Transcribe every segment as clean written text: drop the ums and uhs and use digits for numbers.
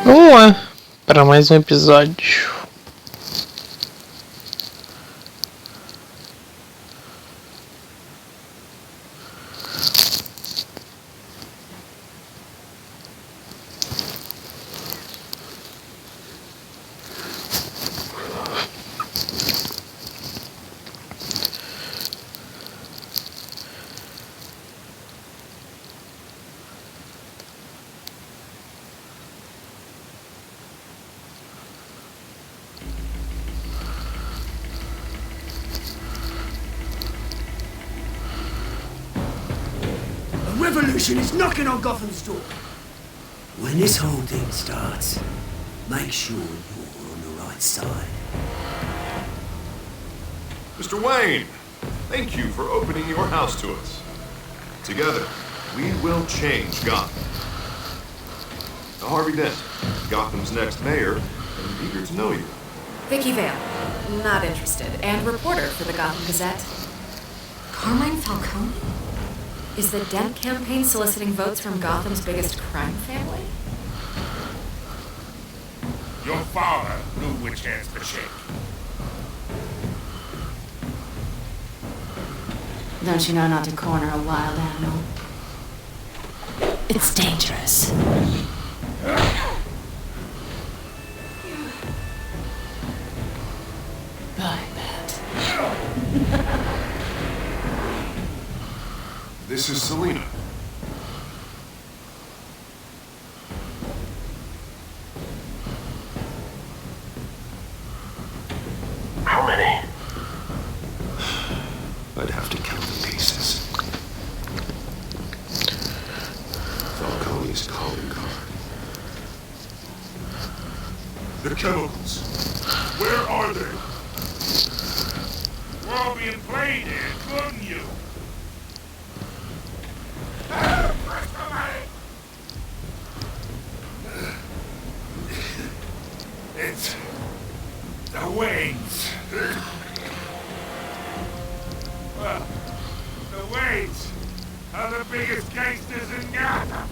Vamos lá para mais um episódio. Revolution is knocking on Gotham's door. When this whole thing starts, make sure you're on the right side. Mr. Wayne, thank you for opening your house to us. Together, we will change Gotham. Now, Harvey Dent, Gotham's next mayor, and eager to know you. Vicky Vale, not interested, and reporter for the Gotham Gazette. Carmine Falcone? Is the Dent campaign soliciting votes from Gotham's biggest crime family? Your father knew which hands to shake. Don't you know not to corner a wild animal? It's dangerous. Bye, Matt. This is Selina. How many? I'd have to count the pieces. Falcone's calling card. The chemicals. Where are they? We're all being played here, couldn't you? It's the Waynes. Well, the Waynes are the biggest gangsters in Gotham.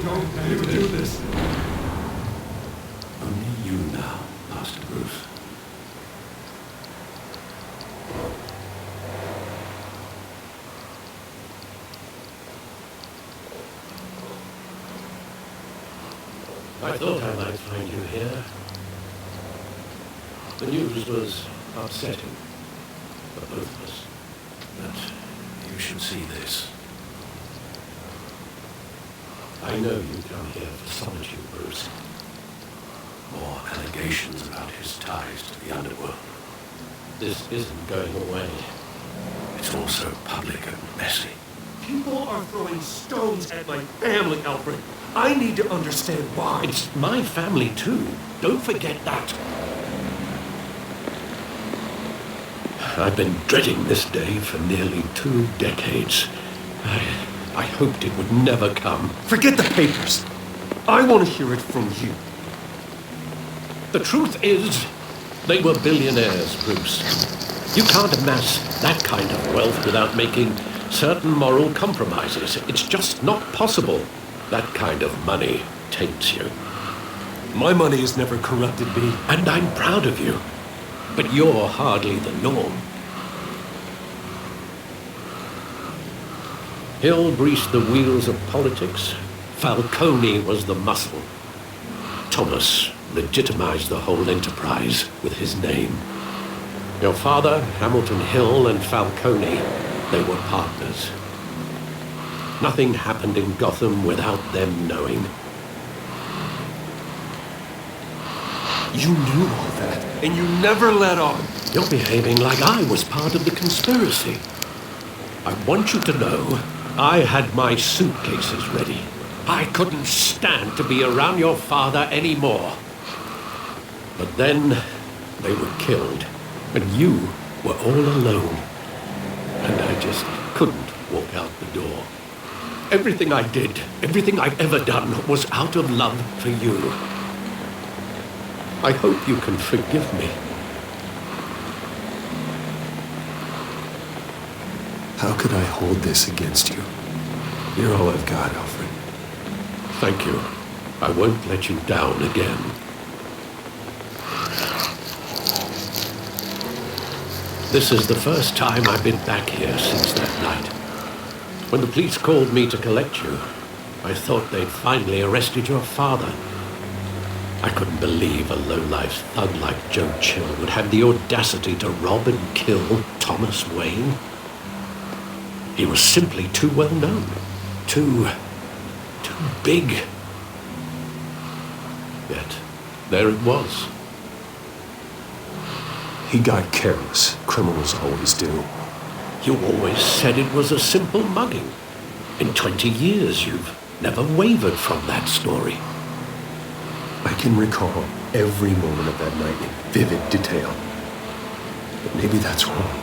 Don't ever do this. Only you now, Master Bruce. I thought I might find you here. The news was upsetting for both of us. But you should see this. I know you come here for solitude, Bruce. More allegations about his ties to the underworld. This isn't going away. It's also public and messy. People are throwing stones at my family, Alfred. I need to understand why. It's my family, too. Don't forget that. I've been dreading this day for nearly 2 decades. I hoped it would never come. Forget the papers. I want to hear it from you. The truth is, they were billionaires, Bruce. You can't amass that kind of wealth without making certain moral compromises. It's just not possible. That kind of money taints you. My money has never corrupted me. And I'm proud of you. But you're hardly the norm. He'll grease the wheels of politics, Falcone was the muscle. Thomas legitimized the whole enterprise with his name. Your father, Hamilton Hill, and Falcone, they were partners. Nothing happened in Gotham without them knowing. You knew all that, and you never let on. You're behaving like I was part of the conspiracy. I want you to know I had my suitcases ready. I couldn't stand to be around your father anymore. But then they were killed, and you were all alone. And I just couldn't walk out the door. Everything I did, everything I've ever done was out of love for you. I hope you can forgive me. How could I hold this against you? You're all I've got, Alfred. Thank you. I won't let you down again. This is the first time I've been back here since that night. When the police called me to collect you, I thought they'd finally arrested your father. I couldn't believe a low-life thug like Joe Chill would have the audacity to rob and kill Thomas Wayne. He was simply too well known. Too big. Yet, there it was. He got careless. Criminals always do. You always said it was a simple mugging. In 20 years, you've never wavered from that story. I can recall every moment of that night in vivid detail. But maybe that's wrong.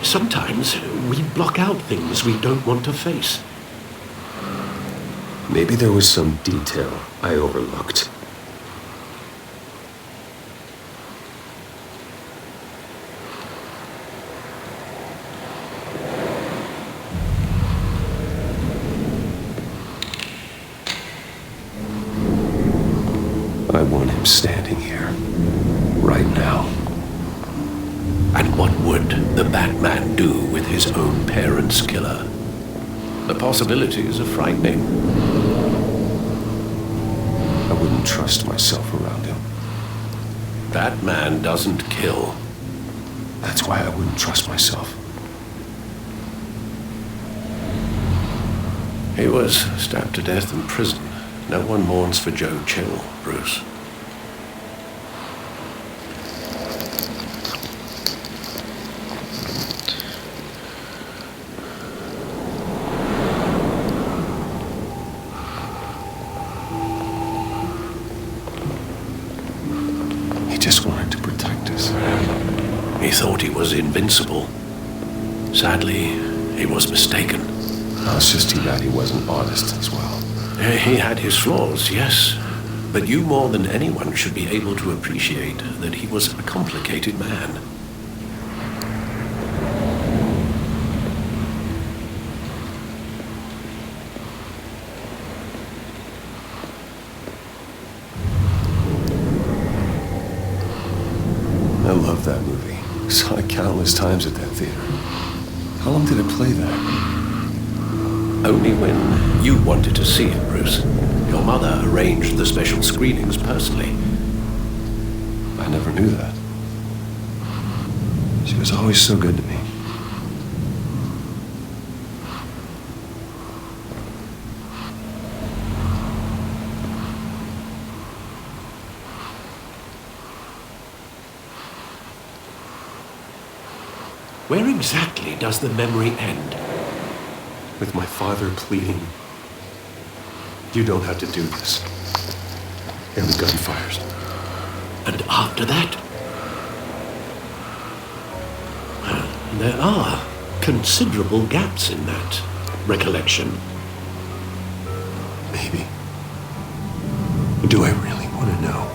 Sometimes we block out things we don't want to face. Maybe there was some detail I overlooked. I want him standing here, right now. And what would the Batman do with his own parents' killer? The possibilities are frightening. I wouldn't trust myself around him. That man doesn't kill. That's why I wouldn't trust myself. He was stabbed to death in prison. No one mourns for Joe Chill, Bruce. He just wanted to protect us. He thought he was invincible. Sadly, he was mistaken. Oh, it's just too bad he wasn't honest as well. He had his flaws, yes. But you more than anyone should be able to appreciate that he was a complicated man. I love that movie. Saw it countless times at that theater. How long did it play there? Only when you wanted to see it, Bruce. Your mother arranged the special screenings personally. I never knew that. She was always so good to me. Where exactly does the memory end? With my father pleading, "You don't have to do this." And the gun fires. And after that? There are considerable gaps in that recollection. Maybe. Do I really want to know?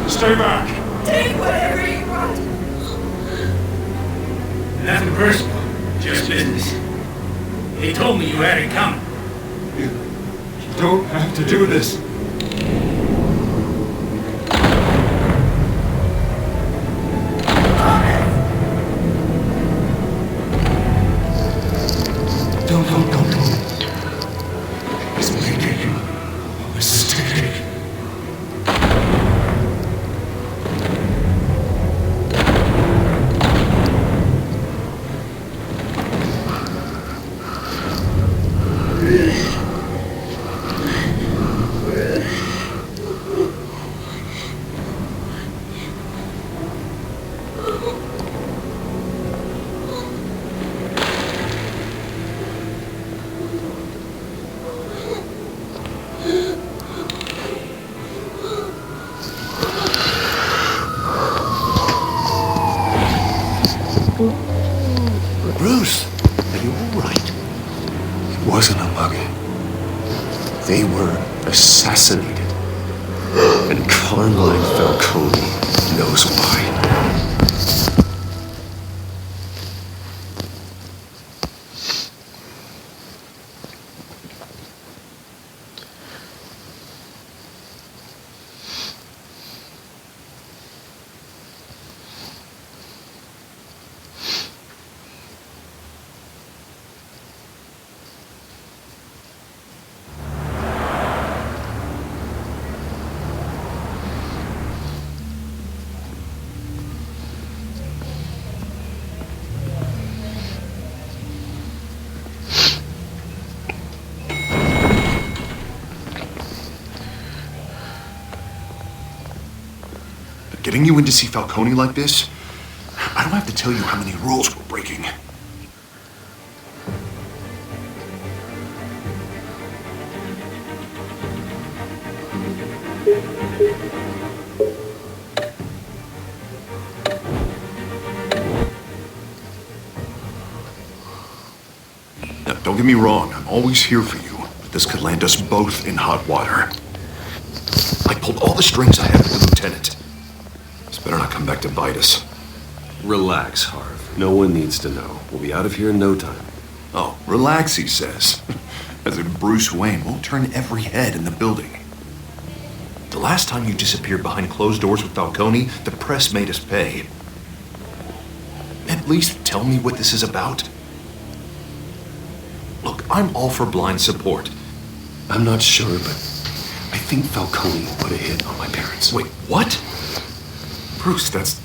Stay back! Take whatever you want. Nothing personal, just business. He told me you had it coming. You don't have to do this. Don't. He's making a mistake. Bruce, are you all right? It wasn't a mugging. They were assassinated. And Carmine Falcone knows why. Getting you in to see Falcone like this? I don't have to tell you how many rules we're breaking. Now, don't get me wrong, I'm always here for you, but this could land us both in hot water. I pulled all the strings I had with the lieutenant. This better not come back to bite us. Relax, Harv. No one needs to know. We'll be out of here in no time. Oh, relax, he says. As if Bruce Wayne won't turn every head in the building. The last time you disappeared behind closed doors with Falcone, the press made us pay. At least tell me what this is about. Look, I'm all for blind support. I'm not sure, but I think Falcone put a hit on my parents. Wait, what? Bruce, that's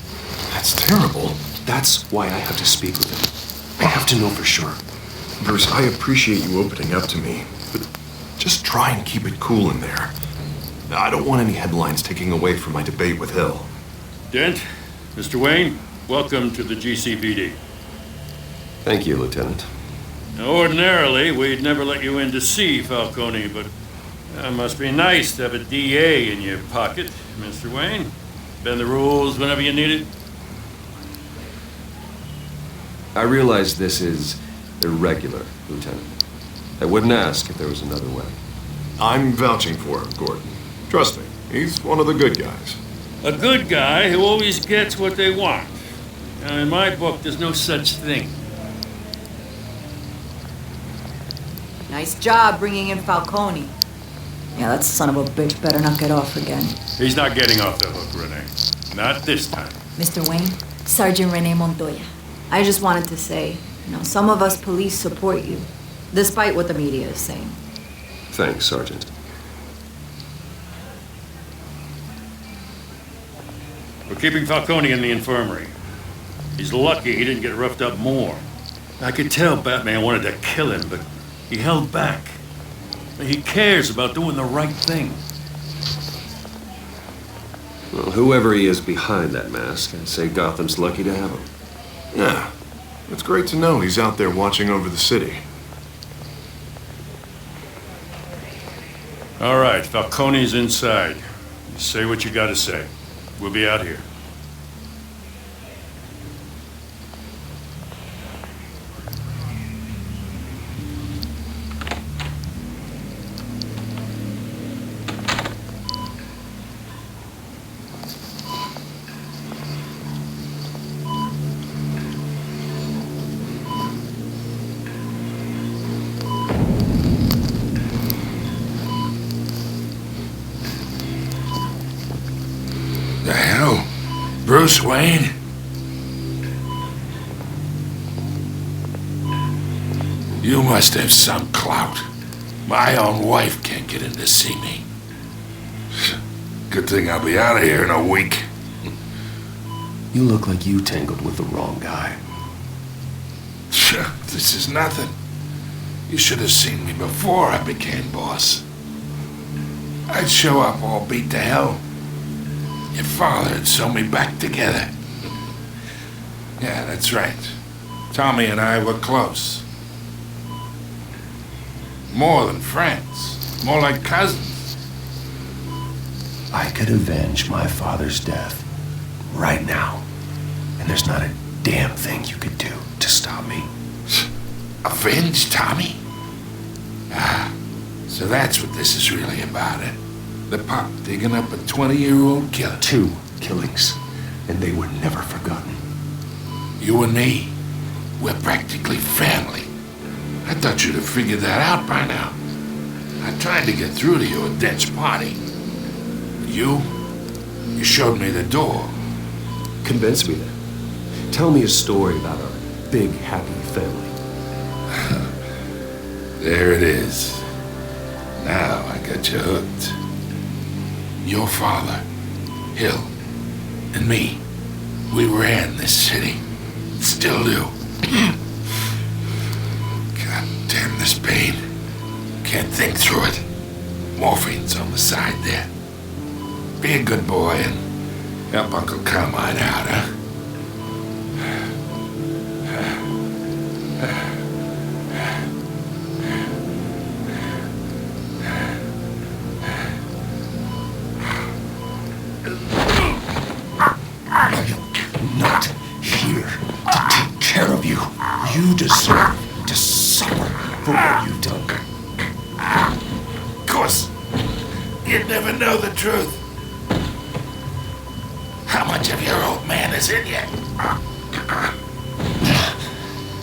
terrible. That's why I have to speak with him. I have to know for sure. Bruce, I appreciate you opening up to me, but just try and keep it cool in there. I don't want any headlines taking away from my debate with Hill. Dent, Mr. Wayne, welcome to the GCPD. Thank you, Lieutenant. Now, ordinarily, we'd never let you in to see Falcone, but it must be nice to have a DA in your pocket, Mr. Wayne. Bend the rules whenever you need it. I realize this is irregular, Lieutenant. I wouldn't ask if there was another way. I'm vouching for him, Gordon. Trust me, he's one of the good guys. A good guy who always gets what they want. Now, in my book, there's no such thing. Nice job bringing in Falcone. Yeah, that son of a bitch better not get off again. He's not getting off the hook, Renee. Not this time. Mr. Wayne, Sergeant Renee Montoya. I just wanted to say, some of us police support you, despite what the media is saying. Thanks, Sergeant. We're keeping Falcone in the infirmary. He's lucky he didn't get roughed up more. I could tell Batman wanted to kill him, but he held back. He cares about doing the right thing. Well, whoever he is behind that mask, I'd say Gotham's lucky to have him. Yeah, it's great to know he's out there watching over the city. All right, Falcone's inside. You say what you gotta say. We'll be out here. The hell? Bruce Wayne? You must have some clout. My own wife can't get in to see me. Good thing I'll be out of here in a week. You look like you tangled with the wrong guy. This is nothing. You should have seen me before I became boss. I'd show up all beat to hell. Your father had sewn me back together. Yeah, that's right. Tommy and I were close. More than friends. More like cousins. I could avenge my father's death right now. And there's not a damn thing you could do to stop me. Avenge Tommy? Ah, so that's what this is really about, eh? The pop digging up a 20-year-old killer. 2 killings, and they were never forgotten. You and me, we're practically family. I thought you'd have figured that out by now. I tried to get through to you at Dent's party. You showed me the door. Convince me then. Tell me a story about our big, happy family. There it is. Now I got you hooked. Your father, Hill, and me, we ran this city. Still do. God damn this pain. Can't think through it. Morphine's on the side there. Be a good boy and help Uncle Carmine out, huh? Not here to take care of you. You deserve to suffer for what you've done. Of course, you'd never know the truth. How much of your old man is in you?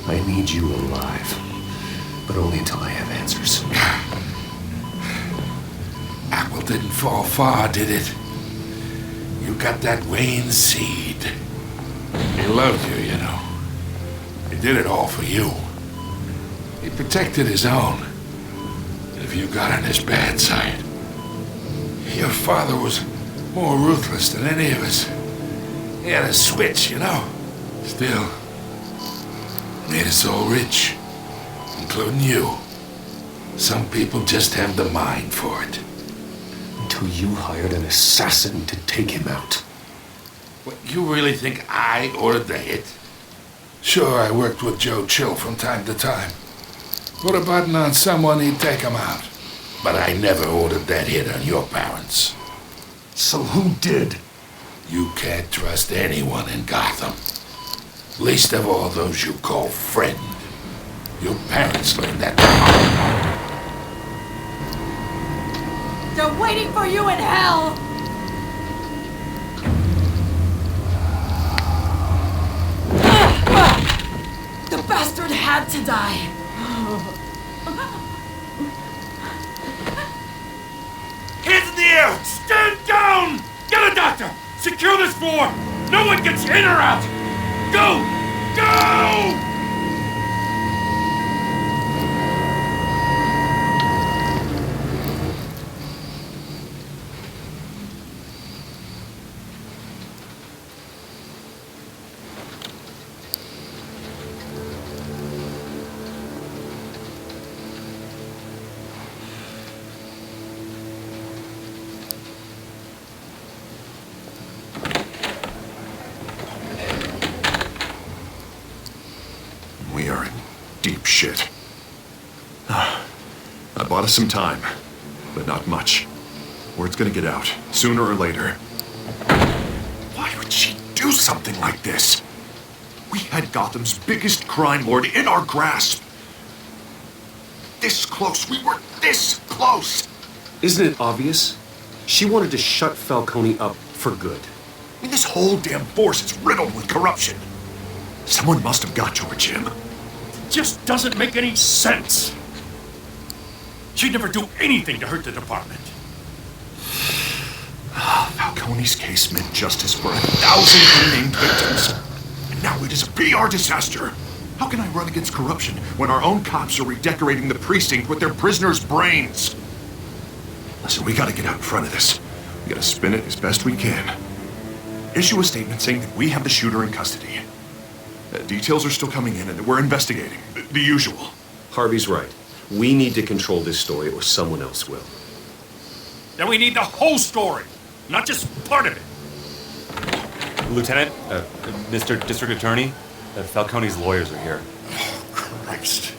I need you alive, but only until I have answers. Apple didn't fall far, did it? You got that Wayne seed. He loved you, you know. He did it all for you. He protected his own. And if you got on his bad side, your father was more ruthless than any of us. He had a switch, you know. Still, made us all rich, including you. Some people just have the mind for it. Until you hired an assassin to take him out. What, you really think I ordered the hit? Sure, I worked with Joe Chill from time to time. Put a button on someone, he'd take him out. But I never ordered that hit on your parents. So who did? You can't trust anyone in Gotham. Least of all those you call friend. Your parents learned that. They're waiting for you in hell! The bastard had to die. Hands in the air! Stand down! Get a doctor! Secure this floor! No one gets in or out! Go! Go! We are in deep shit. I bought us some time, but not much. Word's gonna get out, sooner or later. Why would she do something like this? We had Gotham's biggest crime lord in our grasp. This close, we were this close! Isn't it obvious? She wanted to shut Falcone up for good. I mean, this whole damn force is riddled with corruption. Someone must have got to her, Jim. Just doesn't make any sense. She'd never do anything to hurt the department. Falcone's case meant justice for 1,000 unnamed victims. And now it is a PR disaster. How can I run against corruption when our own cops are redecorating the precinct with their prisoners' brains? Listen, we gotta get out in front of this. We gotta spin it as best we can. Issue a statement saying that we have the shooter in custody. Details are still coming in and that we're investigating. The usual. Harvey's right. We need to control this story or someone else will. Then we need the whole story, not just part of it. Lieutenant, Mr. District Attorney, Falcone's lawyers are here. Oh, Christ.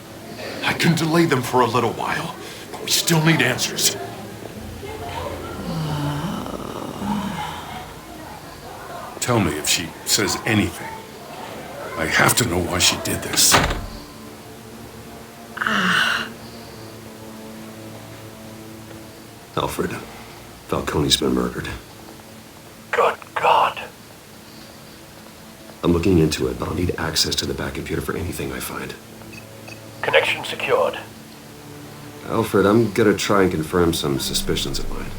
I can delay them for a little while, but we still need answers. Tell me if she says anything. I have to know why she did this. Alfred, Falcone's been murdered. Good God. I'm looking into it, but I'll need access to the back computer for anything I find. Connection secured. Alfred, I'm gonna try and confirm some suspicions of mine.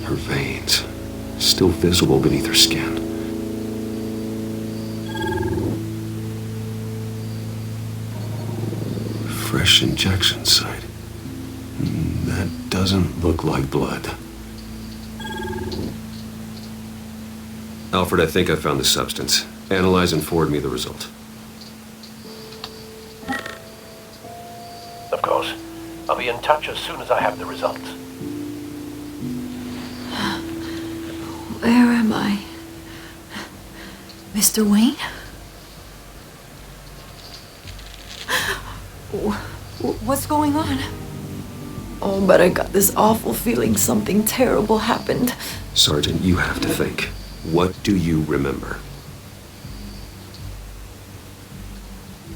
Her veins, still visible beneath her skin. Fresh injection site. That doesn't look like blood. Alfred, I think I found the substance. Analyze and forward me the result. Of course. I'll be in touch as soon as I have the results. Where am I? Mr. Wayne? What's going on? Oh, but I got this awful feeling something terrible happened. Sergeant, you have to think. What do you remember?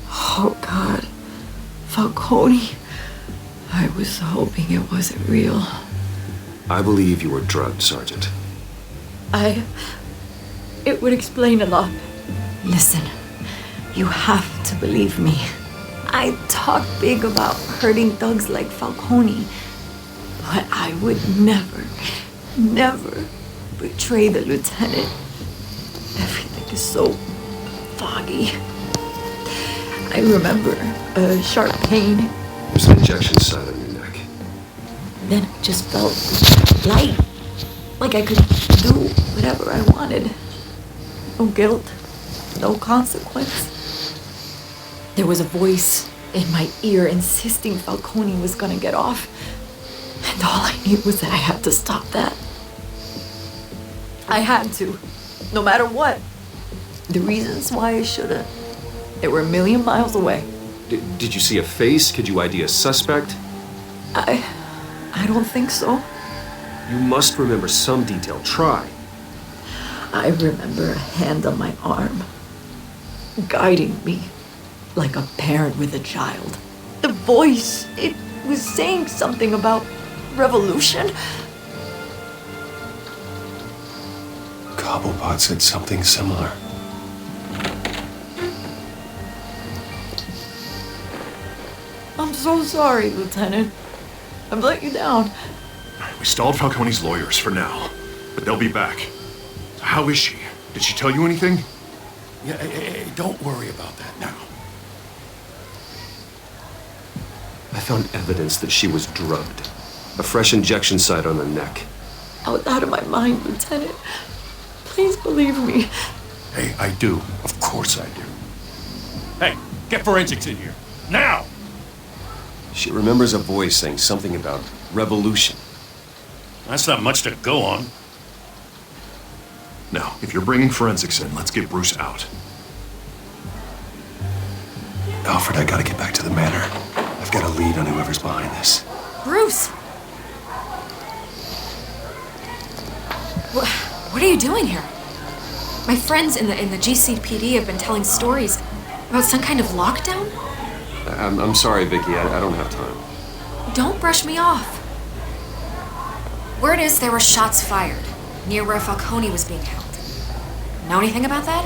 Oh, God. Falcone. I was hoping it wasn't real. I believe you were drugged, Sergeant. It would explain a lot. Listen, you have to believe me. I talk big about hurting thugs like Falcone, but I would never betray the lieutenant. Everything is so foggy. I remember a sharp pain. There's an injection site on your neck. Then it just felt light, like I could do whatever I wanted. No guilt, no consequence. There was a voice in my ear insisting Falcone was gonna get off. And all I knew was that I had to stop that. I had to, no matter what. The reasons why I should've, they were a million miles away. Did you see a face? Could you ID a suspect? I don't think so. You must remember some detail. Try. I remember a hand on my arm, guiding me like a parent with a child. The voice, it was saying something about revolution. Cobblepot said something similar. I'm so sorry, Lieutenant. I've let you down. We stalled Falcone's lawyers for now, but they'll be back. So how is she? Did she tell you anything? Yeah, hey, don't worry about that now. I found evidence that she was drugged. A fresh injection site on her neck. I was out of my mind, Lieutenant. Please believe me. Hey, I do. Of course I do. Hey, get forensics in here. Now! She remembers a voice saying something about revolution. That's not much to go on. Now, if you're bringing forensics in, let's get Bruce out. Alfred, I gotta get back to the manor. I've got a lead on whoever's behind this. Bruce! What are you doing here? My friends in the GCPD have been telling stories about some kind of lockdown? I'm sorry, Vicky. I don't have time. Don't brush me off. Word is there were shots fired near where Falcone was being held. Know anything about that?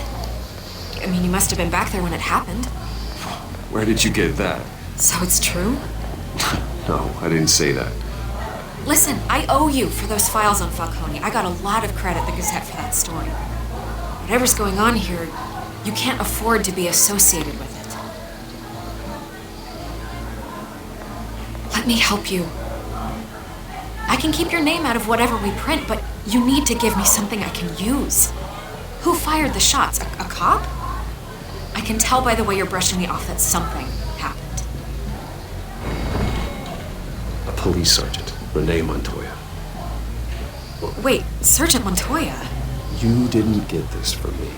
I mean, you must have been back there when it happened. Where did you get that? So it's true? No, I didn't say that. Listen, I owe you for those files on Falcone. I got a lot of credit at the Gazette for that story. Whatever's going on here, you can't afford to be associated with it. Let me help you. I can keep your name out of whatever we print, but you need to give me something I can use. Who fired the shots? A cop? I can tell by the way you're brushing me off that something happened. A police sergeant, Renee Montoya. Wait, Sergeant Montoya? You didn't get this from me.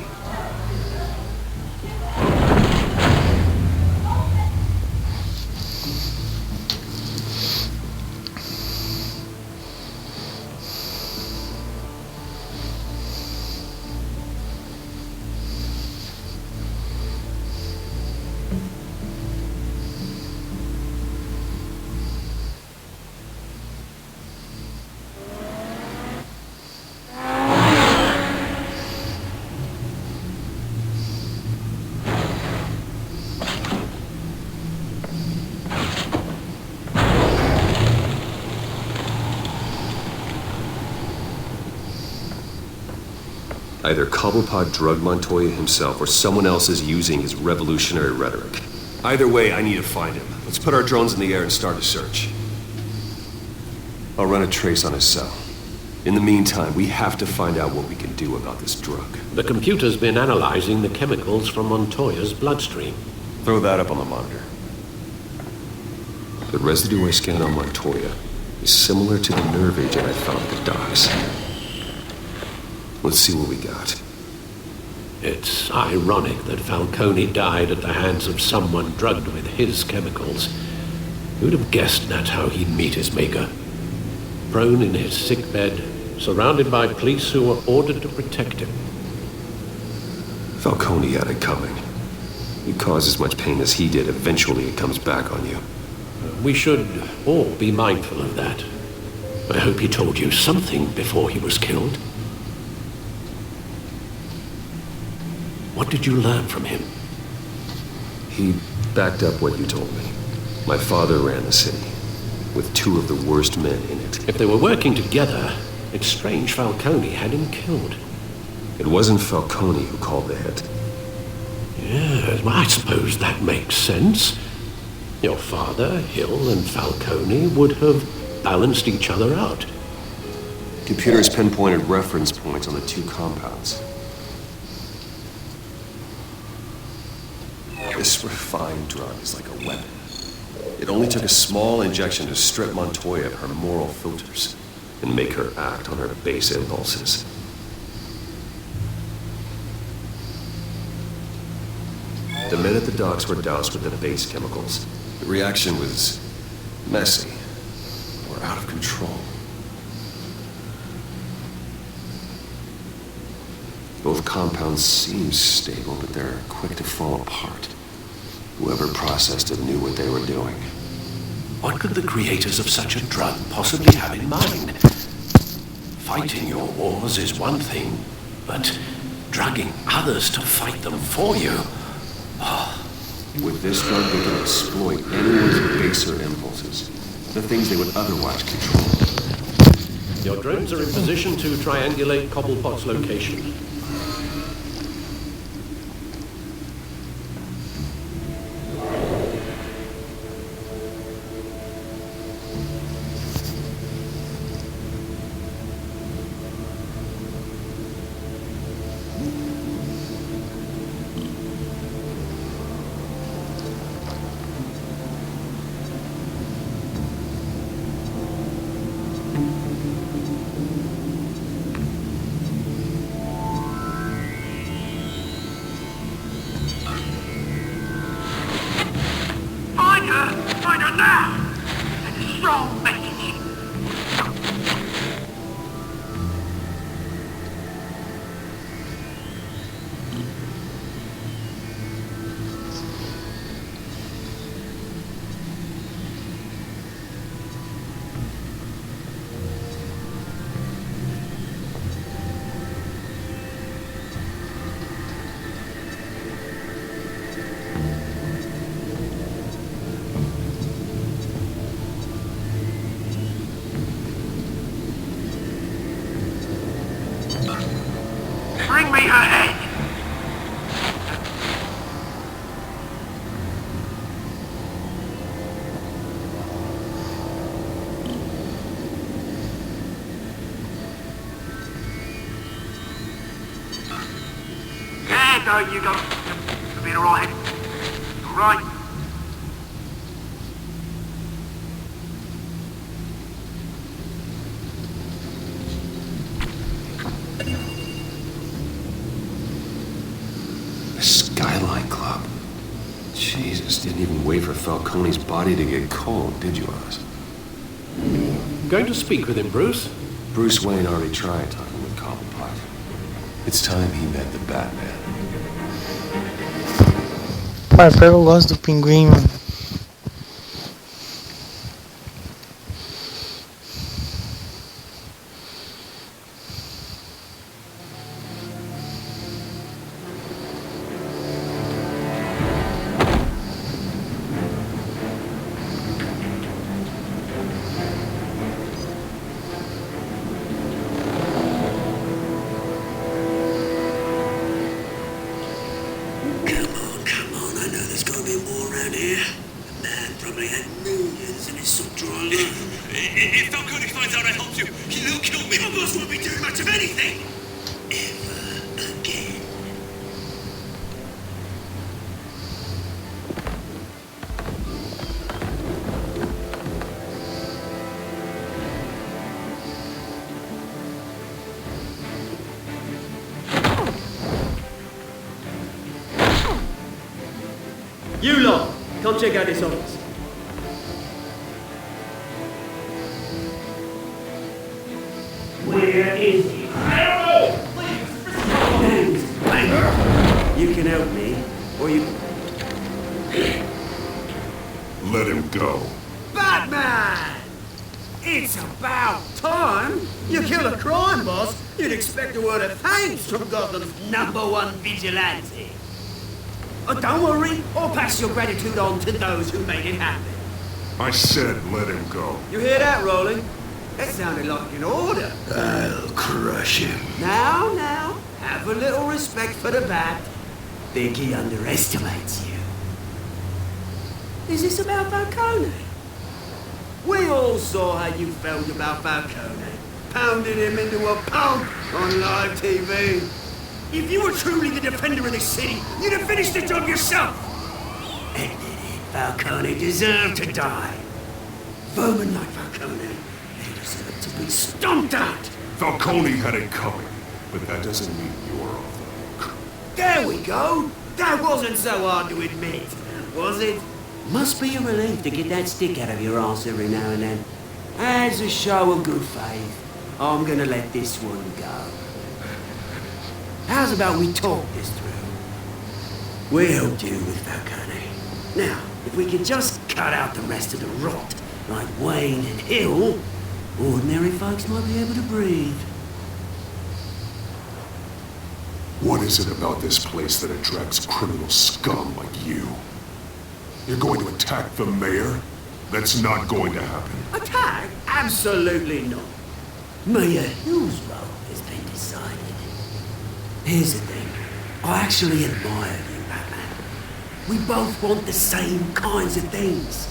Either Cobblepot drugged Montoya himself or someone else is using his revolutionary rhetoric. Either way, I need to find him. Let's put our drones in the air and start a search. I'll run a trace on his cell. In the meantime, we have to find out what we can do about this drug. The computer's been analyzing the chemicals from Montoya's bloodstream. Throw that up on the monitor. The residue I scanned on Montoya is similar to the nerve agent I found at the docks. Let's see what we got. It's ironic that Falcone died at the hands of someone drugged with his chemicals. Who'd have guessed that's how he'd meet his maker? Prone in his sickbed, surrounded by police who were ordered to protect him. Falcone had it coming. You cause as much pain as he did, eventually it comes back on you. We should all be mindful of that. I hope he told you something before he was killed. What did you learn from him? He backed up what you told me. My father ran the city, with two of the worst men in it. If they were working together, it's strange Falcone had him killed. It wasn't Falcone who called the hit. Yes, well, I suppose that makes sense. Your father, Hill, and Falcone would have balanced each other out. Computers pinpointed reference points on the two compounds. This refined drug is like a weapon. It only took a small injection to strip Montoya of her moral filters and make her act on her base impulses. The men at the docks were doused with the base chemicals. The reaction was messy or out of control. Both compounds seem stable, but they're quick to fall apart. Whoever processed it knew what they were doing. What could the creators of such a drug possibly have in mind? Fighting your wars is one thing, but drugging others to fight them for you? With this drug, they can exploit anyone's baser impulses, the things they would otherwise control. Your drones are in position to triangulate Cobblepot's location. No, you go. You'll be alright. Alright. The Skyline Club. Jesus, didn't even wait for Falcone's body to get cold, did you, Oz? Going to speak with him, Bruce? Bruce Wayne already tried talking with Cobblepot. It's time he met the Batman. Pai, pior que eu gosto do Pinguim, mano. Come on, I know there's gotta be more around here. The man probably had millions in his subdrawer. If Falcone finds out I helped you, he'll kill me. Your boss won't be doing much of anything. Ever again. You lot, come check out this office. Where is he? I don't know! Please, thanks. You can help me, or you... Let him go. Batman! It's about time! You kill a crime boss, you'd expect a word of thanks from Gotham's #1 vigilante. Oh, don't worry, I'll pass your gratitude on to those who made it happen. I said let him go. You hear that, Rolling? That sounded like an order. I'll crush him. Now, have a little respect for the Bat. Think he underestimates you. Is this about Falcone? We all saw how you felt about Falcone, pounding him into a pulp on live TV. If you were truly the defender of this city, you'd have finished the job yourself. Admit it, Falcone deserved to die. Vermin like Falcone, they deserve to be stomped out. Falcone had it coming, but that doesn't mean you're off the hook. There we go. That wasn't so hard to admit, was it? Must be a relief to get that stick out of your arse every now and then. As a show of good faith, I'm gonna let this one go. How's about we talk this through? We helped you with Falcone. Now, if we could just cut out the rest of the rot, like Wayne and Hill, ordinary folks might be able to breathe. What is it about this place that attracts criminal scum like you? You're going to attack the mayor? That's not going to happen. Attack? Absolutely not. Mayor Hill's role has been decided. Here's the thing. I actually admire you, Batman. We both want the same kinds of things.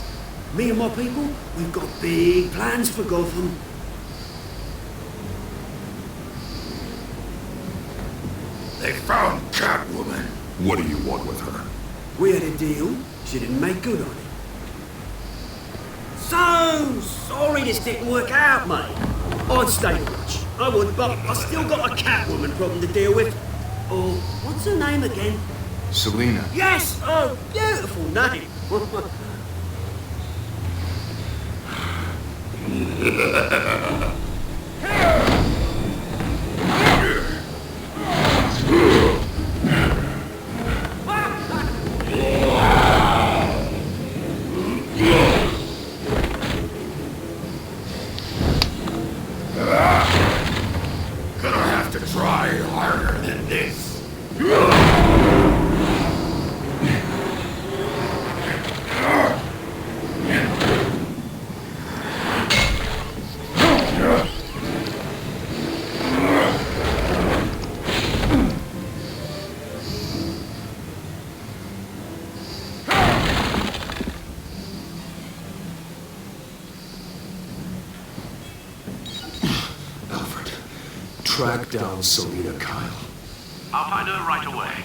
Me and my people, we've got big plans for Gotham. They found Catwoman. What do you want with her? We had a deal. She didn't make good on it. So sorry this didn't work out, mate. I'd stay to watch. I would, but I still got a Catwoman problem to deal with. Oh, what's her name again? Selina. Yes! Oh, beautiful name. Gonna have to try harder than this. Track down Selina Kyle. I'll find her right away.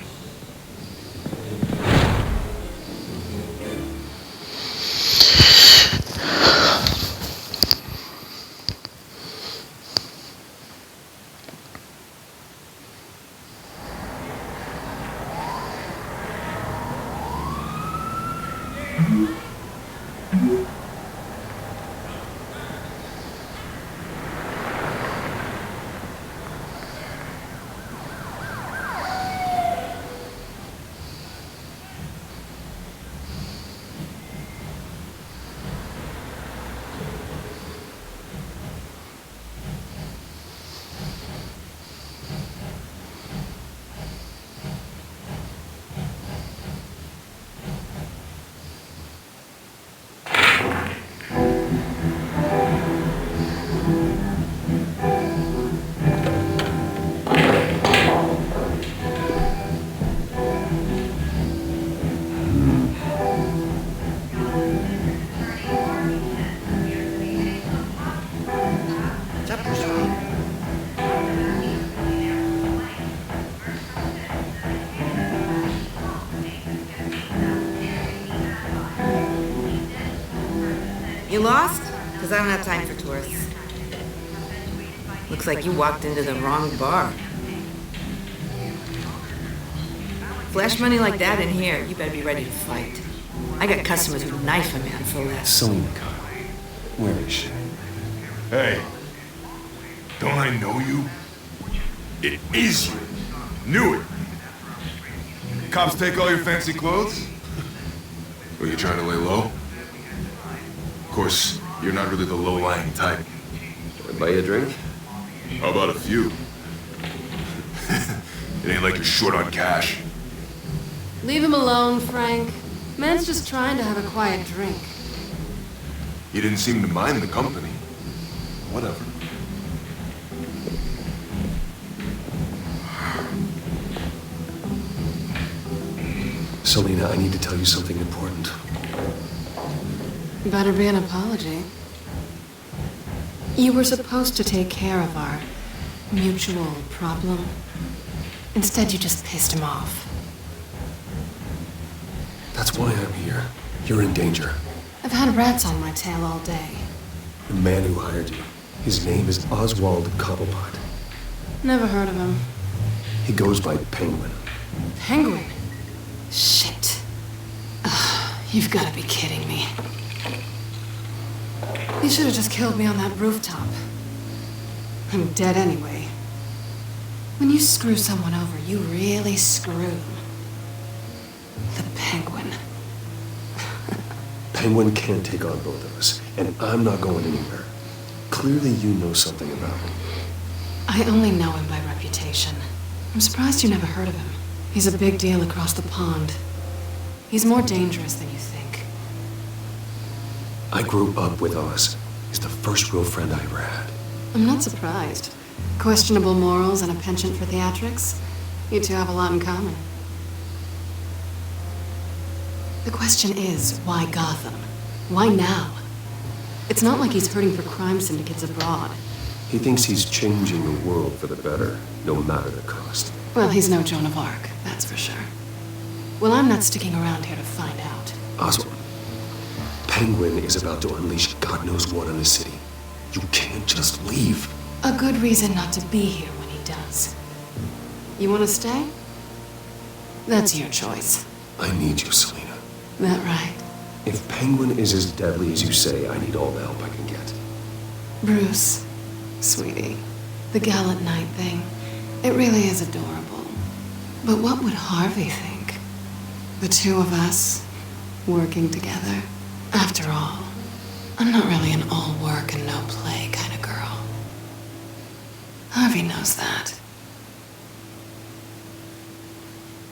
You lost? Because I don't have time for tourists. Looks like you walked into the wrong bar. Flash money like that in here, you better be ready to fight. I got customers who knife a man for less. Selena, Kyle. Where is she? Hey, don't I know you? It is you. Knew it. Cops take all your fancy clothes? Were you trying to lay low? Of course, you're not really the low-lying type. Can I buy you a drink? How about a few? It ain't like you're short on cash. Leave him alone, Frank. Man's just trying to have a quiet drink. You didn't seem to mind the company. Whatever. Selena, I need to tell you something important. Better be an apology. You were supposed to take care of our mutual problem. Instead, you just pissed him off. That's why I'm here. You're in danger. I've had rats on my tail all day. The man who hired you, his name is Oswald Cobblepot. Never heard of him. He goes by Penguin. Penguin? Shit. Ugh, you've got to be kidding me. You should have just killed me on that rooftop. I'm dead anyway. When you screw someone over, you really screw them. The Penguin. Penguin can't take on both of us, and I'm not going anywhere. Clearly you know something about him. I only know him by reputation. I'm surprised you never heard of him. He's a big deal across the pond. He's more dangerous than you think. I grew up with Oz. He's the first real friend I ever had. I'm not surprised. Questionable morals and a penchant for theatrics. You two have a lot in common. The question is, why Gotham? Why now? It's not like he's hurting for crime syndicates abroad. He thinks he's changing the world for the better, no matter the cost. Well, he's no Joan of Arc, that's for sure. Well, I'm not sticking around here to find out. Oswald, Penguin is about to unleash God knows what on the city. You can't just leave. A good reason not to be here when he does. You want to stay? That's your choice. I need you, Selena. That right? If Penguin is as deadly as you say, I need all the help I can get. Bruce, sweetie, the gallant knight thing, it really is adorable. But what would Harvey think? The two of us, working together. After all, I'm not really an all work and no play kind of girl. Harvey knows that.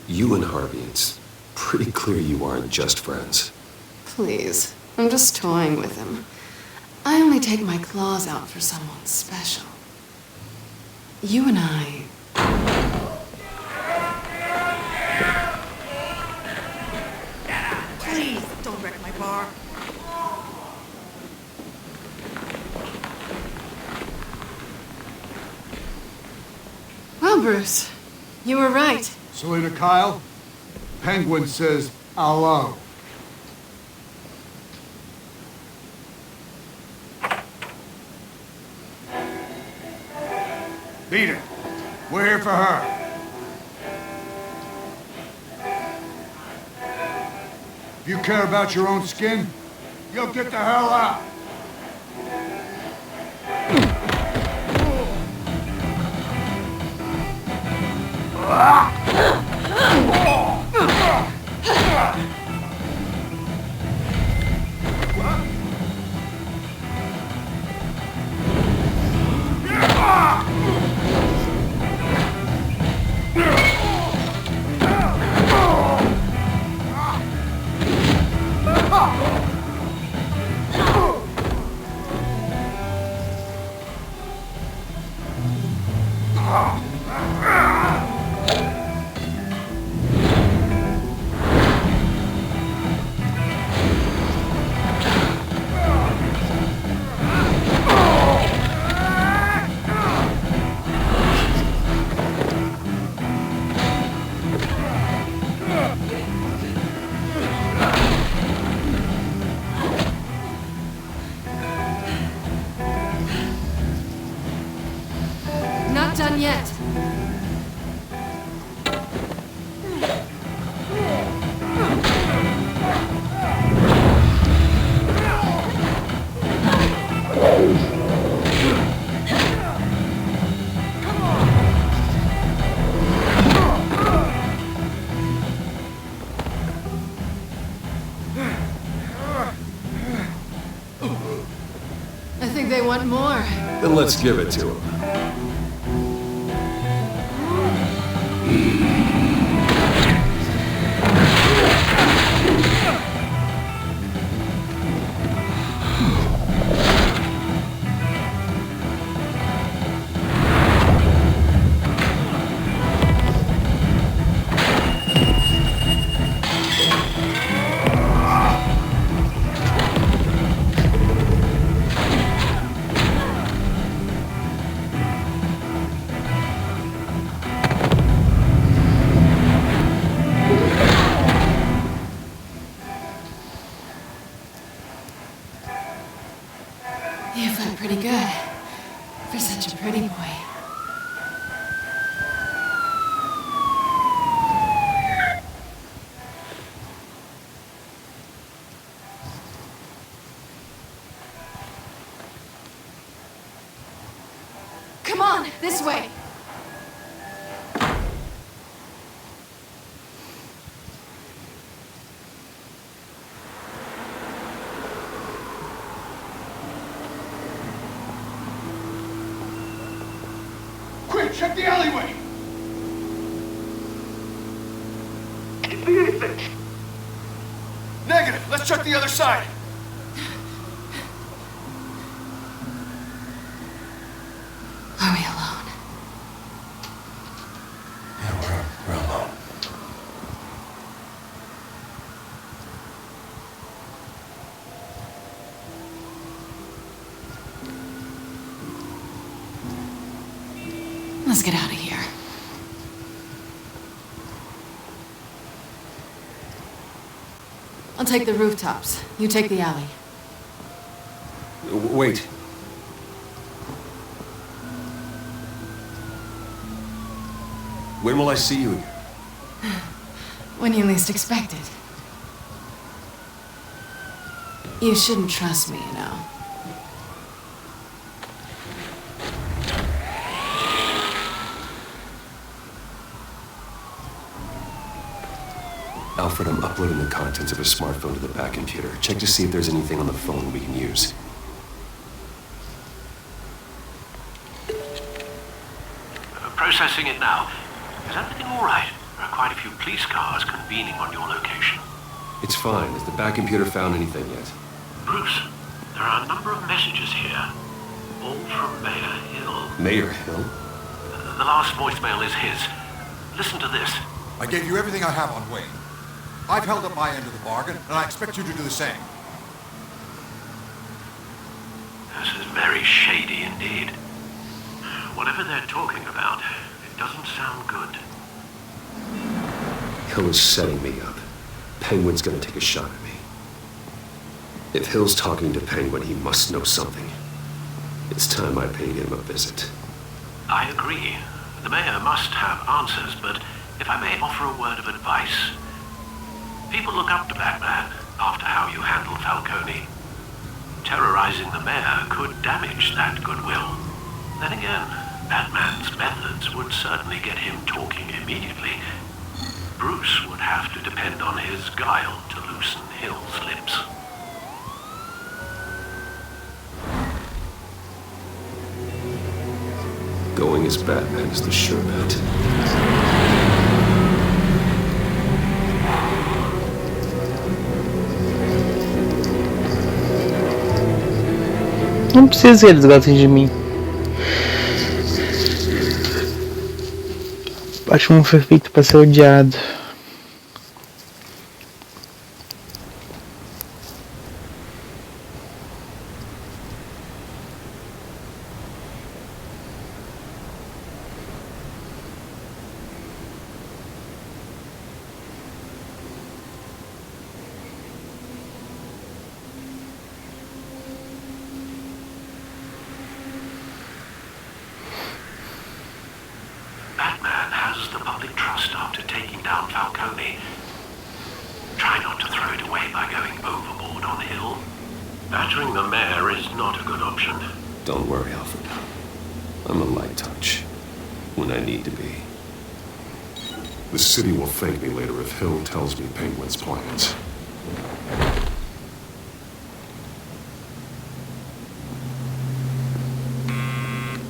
You and Harvey, it's pretty clear you aren't just friends. Please, I'm just toying with him. I only take my claws out for someone special. You and I... Please, don't wreck my bar. Well, Bruce, you were right. Selena Kyle, Penguin says hello. Beat her. We're here for her. If you care about your own skin, you'll get the hell out. done yet. I think they want more. Then let's give it to them. You felt pretty good for such a pretty boy. Come on, this way. Quick, check the alleyway! Negative. Let's check the other side. Are we alone? Yeah, we're alone. Let's get out of here. I'll take the rooftops. You take the alley. Wait. When will I see you again? When you least expect it. You shouldn't trust me, you know. Alfred, I'm uploading the contents of a smartphone to the back computer. Check to see if there's anything on the phone we can use. Processing it now. Is everything all right? There are quite a few police cars convening on your location. It's fine. Has the back computer found anything yet? Bruce, there are a number of messages here. All from Mayor Hill. Mayor Hill? The last voicemail is his. Listen to this. I gave you everything I have on Wayne. I've held up my end of the bargain, and I expect you to do the same. This is very shady indeed. Whatever they're talking about, it doesn't sound good. Hill is setting me up. Penguin's gonna take a shot at me. If Hill's talking to Penguin, he must know something. It's time I paid him a visit. I agree. The mayor must have answers, but if I may offer a word of advice. People look up to Batman after how you handled Falcone. Terrorizing the mayor could damage that goodwill. Then again, Batman's methods would certainly get him talking immediately. Bruce would have to depend on his guile to loosen Hill's lips. Going as Batman is the sure bet. Não precisa que eles gostem de mim. Acho que não foi feito pra ser odiado. first after taking down Falcone. Try not to throw it away by going overboard on Hill. Battering the mayor is not a good option. Don't worry, Alfred. I'm a light touch when I need to be. The city will thank me later if Hill tells me Penguin's plans.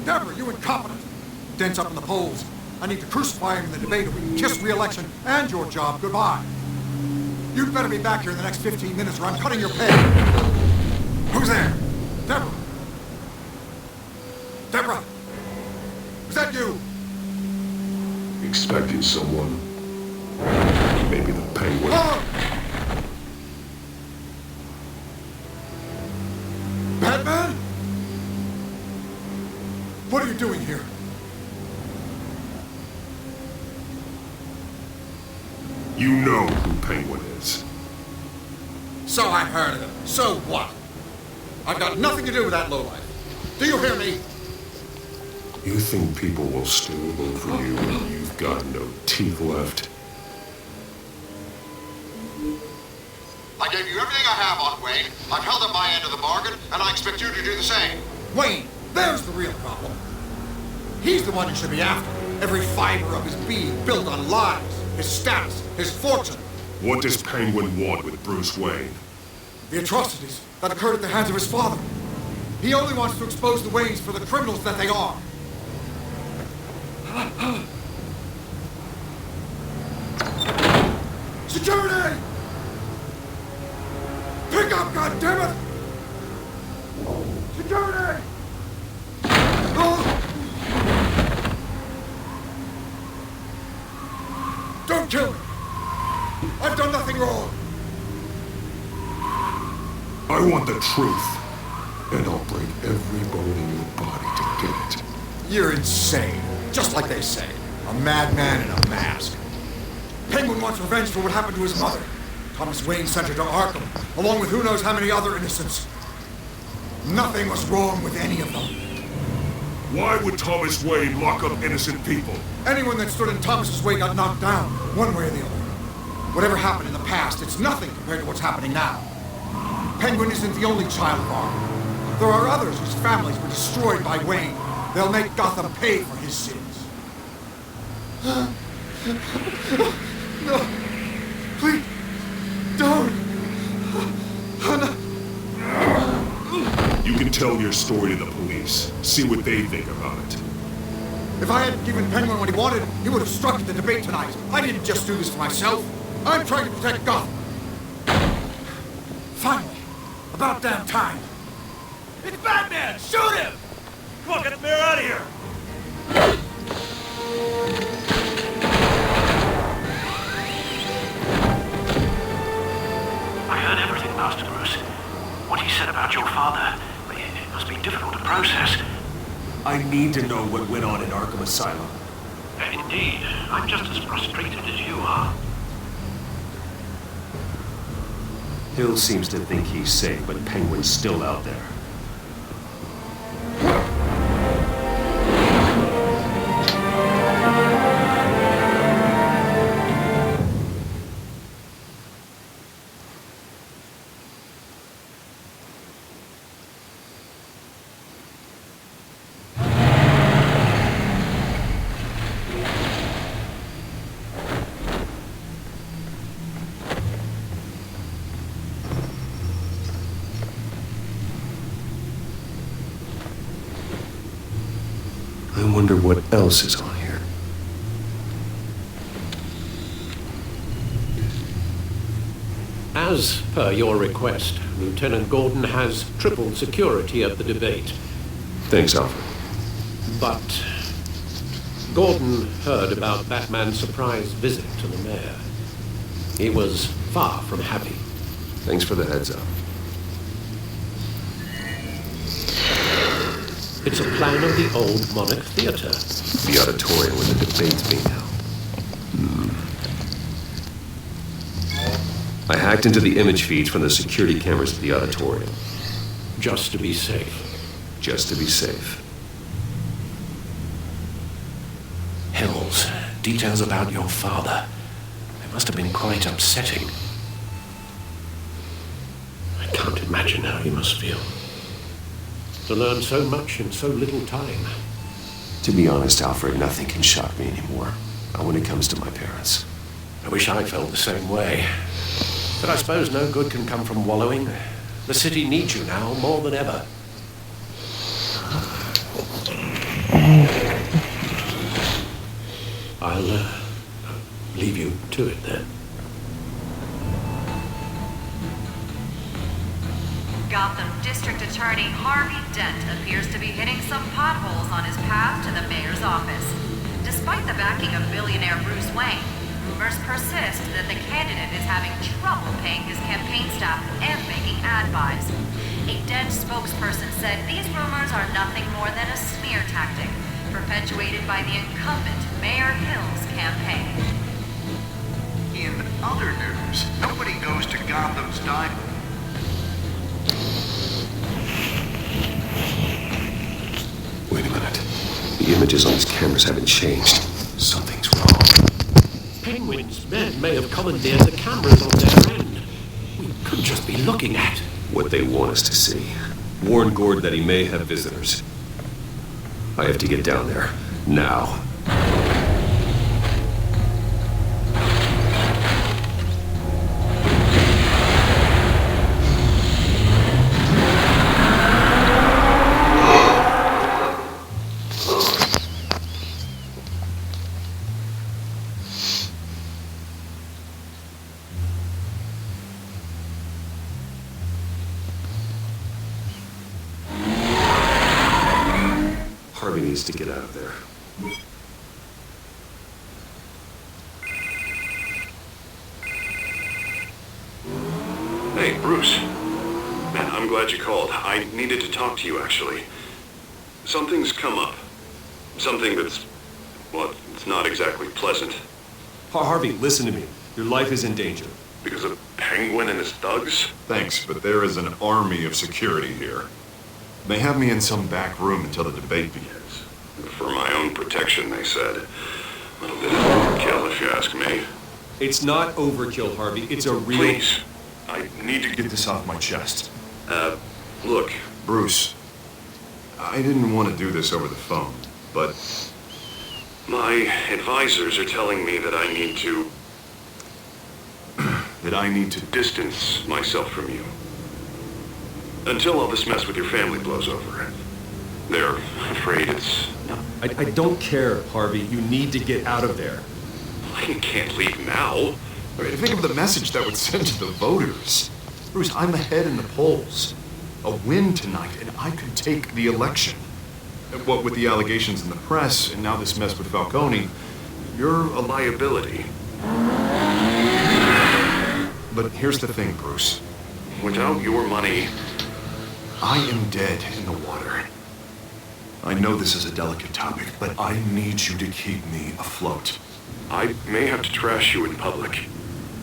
Deborah, you incompetent! Dents up in the polls. I need to crucify him in the debate or we can kiss re-election and your job goodbye. You'd better be back here in the next 15 minutes or I'm cutting your pay. Who's there? Deborah? Deborah? Is that you? Expecting someone. Maybe the Penguin. Batman? What are you doing here? You know who Penguin is. So I've heard of him. So what? I've got nothing to do with that lowlife. Do you hear me? You think people will still vote for you when you've got no teeth left? I gave you everything I have on Wayne. I've held up my end of the bargain, and I expect you to do the same. Wayne, there's the real problem. He's the one you should be after. Every fiber of his being built on lies, his status, his fortune. What does Penguin want with Bruce Wayne? The atrocities that occurred at the hands of his father. He only wants to expose the Waynes for the criminals that they are. Security! Pick up, goddammit! Security! Don't kill me! I've done nothing wrong! I want the truth, and I'll break every bone in your body to get it. You're insane. Just like they say. A madman in a mask. Penguin wants revenge for what happened to his mother. Thomas Wayne sent her to Arkham, along with who knows how many other innocents. Nothing was wrong with any of them. Why would Thomas Wayne lock up innocent people? Anyone that stood in Thomas's way got knocked down, one way or the other. Whatever happened in the past, it's nothing compared to what's happening now. Penguin isn't the only child of Arkham. There are others whose families were destroyed by Wayne. They'll make Gotham pay for his sins. No. Please. Don't. You can tell your story to the police. See what they think about it. If I hadn't given Penguin what he wanted, he would have struck at the debate tonight. I didn't just do this for myself. I'm trying to protect Gotham. Finally. About damn time. It's Batman! Shoot him! Come on, get the mayor out of here! I heard everything, Master Bruce. What he said about your father, it must be difficult to process. I need to know what went on in Arkham Asylum. Indeed, I'm just as frustrated as you are. Hill seems to think he's safe, but Penguin's still out there. I wonder what else is on here. As per your request, Lieutenant Gordon has tripled security at the debate. Thanks, Alfred. But Gordon heard about Batman's surprise visit to the mayor. He was far from happy. Thanks for the heads up. It's a plan of the old Monarch Theatre. The auditorium where the debate's being held. I hacked into the image feeds from the security cameras at the auditorium. Just to be safe. Just to be safe. Hell's details about your father. They must have been quite upsetting. I can't imagine how he must feel. To learn so much in so little time. To be honest, Alfred, nothing can shock me anymore. Not when it comes to my parents. I wish I felt the same way. But I suppose no good can come from wallowing. The city needs you now more than ever. I'll leave you to it then. Gotham District Attorney Harvey Dent appears to be hitting some potholes on his path to the mayor's office. Despite the backing of billionaire Bruce Wayne, rumors persist that the candidate is having trouble paying his campaign staff and making ad buys. A Dent spokesperson said these rumors are nothing more than a smear tactic, perpetuated by the incumbent Mayor Hill's campaign. In other news, nobody goes to Gotham's diner. Wait a minute. The images on these cameras haven't changed. Something's wrong. Penguin's men may have commandeered the cameras on their end. We could just be looking at What they want us to see. Warn Gord that he may have visitors. I have to get down there. Now. Harvey needs to get out of there. Hey, Bruce. Man, I'm glad you called. I needed to talk to you, actually. Something's come up. Something that's, well, it's not exactly pleasant. Harvey, listen to me. Your life is in danger. Because of Penguin and his thugs? Thanks, but there is an army of security here. They have me in some back room until the debate begins. For my own protection, they said. A little bit of overkill, if you ask me. It's not overkill, Harvey. It's a real... Please, I need to Get this off my chest. Look. Bruce, I didn't want to do this over the phone, but... My advisors are telling me that I need to... distance myself from you. Until all this mess with your family blows over. They're afraid it's... I don't care, Harvey. You need to get out of there. I can't leave now. I mean, think of the message that would send to the voters. Bruce, I'm ahead in the polls. A win tonight, and I could take the election. What with the allegations in the press, and now this mess with Falcone, you're a liability. But here's the thing, Bruce. Without your money... I am dead in the water. I know this is a delicate topic, but I need you to keep me afloat. I may have to trash you in public,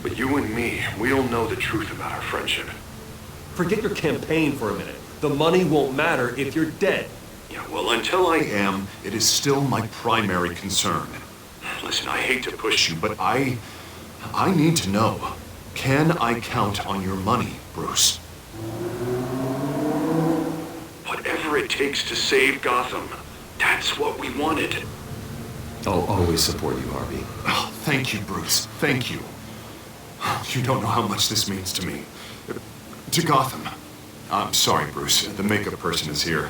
but you and me, we'll know the truth about our friendship. Forget your campaign for a minute. The money won't matter if you're dead. Yeah, well, until I am, it is still my primary concern. Listen, I hate to push you, But I need to know. Can I count on your money, Bruce? Whatever it takes to save Gotham, that's what we wanted. I'll always support you, Harvey. Oh, thank you, Bruce. Thank you. You don't know how much this means to me. To Gotham. I'm sorry, Bruce. The makeup person is here.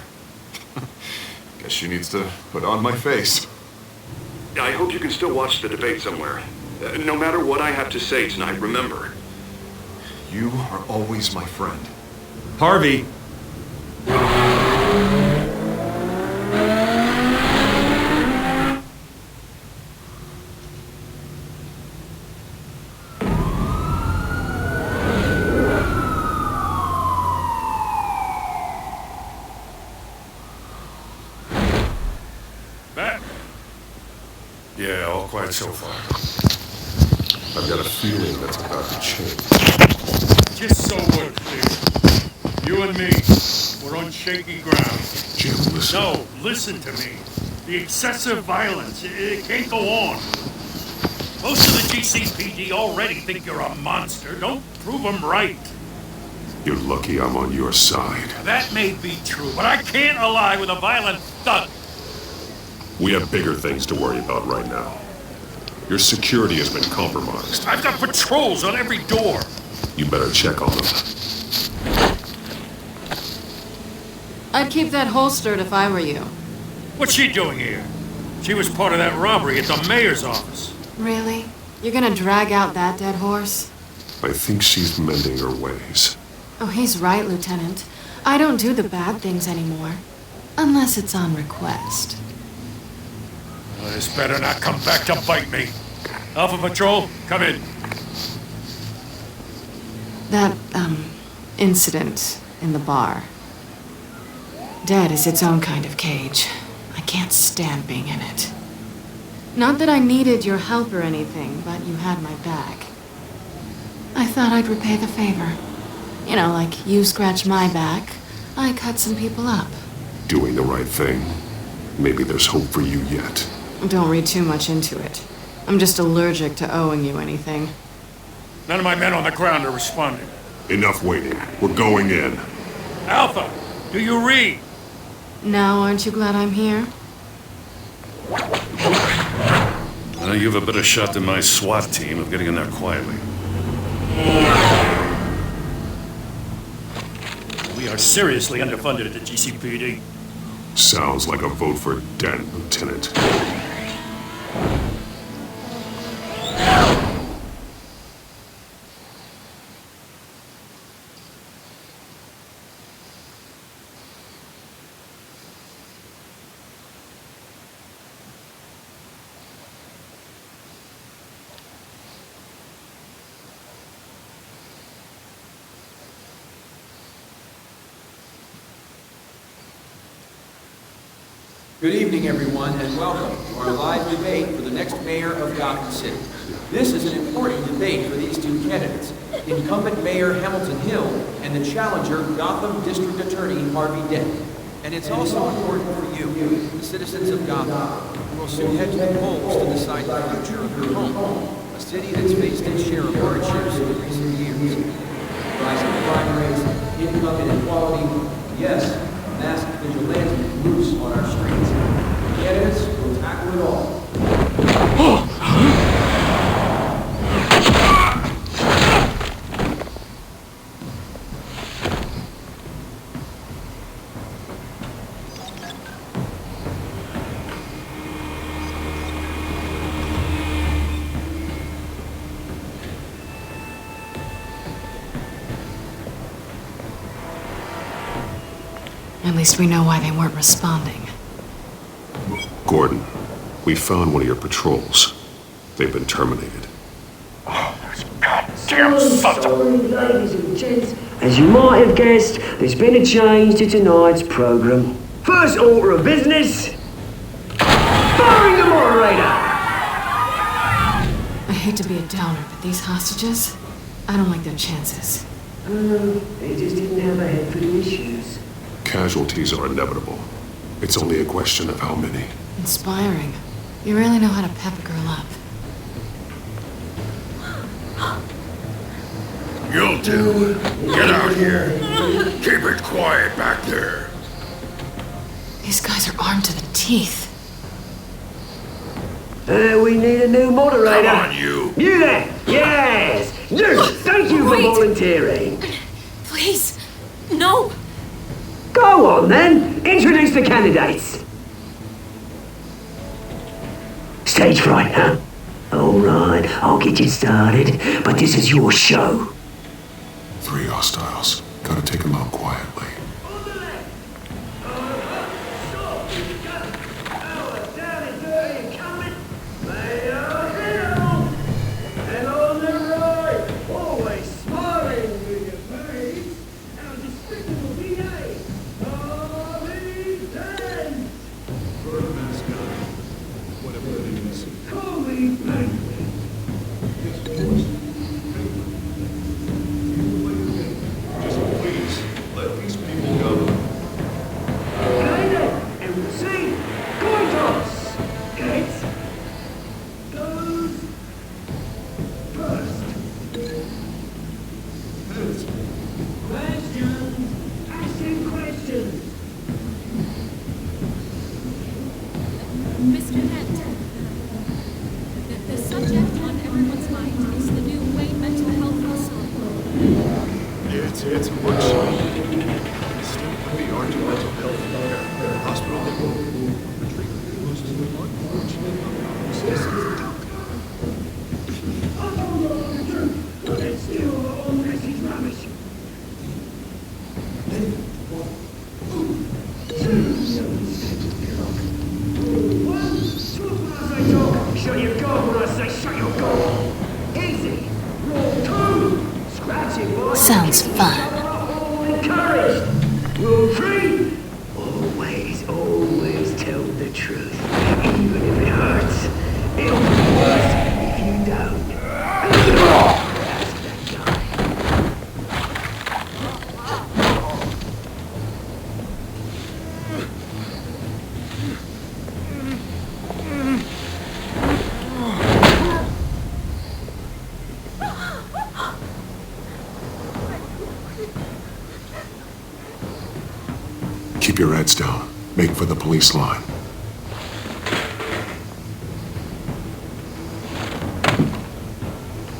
Guess she needs to put on my face. I hope you can still watch the debate somewhere. No matter what I have to say tonight, remember. You are always my friend. Harvey! Yeah, all quiet so far. I've got a feeling that's about to change. Just so we're clear, you and me, we're on shaky ground. Jim, listen. No, listen to me. The excessive violence, it can't go on. Most of the GCPD already think you're a monster. Don't prove them right. You're lucky I'm on your side. That may be true, but I can't ally with a violent thug. We have bigger things to worry about right now. Your security has been compromised. I've got patrols on every door. You better check on them. I'd keep that holstered if I were you. What's she doing here? She was part of that robbery at the mayor's office. Really? You're gonna drag out that dead horse? I think she's mending her ways. Oh, he's right, Lieutenant. I don't do the bad things anymore. Unless it's on request. Well, this better not come back to bite me. Alpha Patrol, come in. That, incident in the bar. Dead is its own kind of cage. I can't stand being in it. Not that I needed your help or anything, but you had my back. I thought I'd repay the favor. You know, like you scratch my back, I cut some people up. Doing the right thing. Maybe there's hope for you yet. Don't read too much into it. I'm just allergic to owing you anything. None of my men on the ground are responding. Enough waiting. We're going in. Alpha, do you read? Now, aren't you glad I'm here? Well, you have a better shot than my SWAT team of getting in there quietly. We are seriously underfunded at the GCPD. Sounds like a vote for Dent, Lieutenant. Good evening, everyone, and welcome to our live debate for the next mayor of Gotham City. This is an important debate for these two candidates, incumbent Mayor Hamilton Hill and the challenger Gotham District Attorney Harvey Dent. And it's also important for you, the citizens of Gotham, who will soon head to the polls to decide the future of your home, a city that's faced its share of hardships in recent years. Rising crime rates, income inequality, yes, masked vigilantes loose on our streets. Candidates will tackle it all. At least we know why they weren't responding. Gordon, we found one of your patrols. They've been terminated. Oh, those goddamn sons of... Ladies and gents, as you might have guessed, there's been a change to tonight's program. First order of business, firing the moderator! I hate to be a downer, but these hostages, I don't like their chances. They just didn't have a head for the issues. Casualties are inevitable. It's only a question of how many. Inspiring. You really know how to pep a girl up. You'll do. Get out here. Keep it quiet back there. These guys are armed to the teeth. We need a new moderator. Come on, you. You there? Yes. Thank you for volunteering. Please. No. Go on then. Introduce the candidates. Stage fright, huh? All right, I'll get you started, but this is your show. 3 hostiles. Gotta take them out quietly. Shut your goal when I say shut your goal. Easy. Roll 2. Scratching boys. Sounds fun. Encouraged. Rule 3. Always tell the truth. Even if it hurts. It'll be worse if you don't. That's the guy. Keep your heads down. Make for the police line.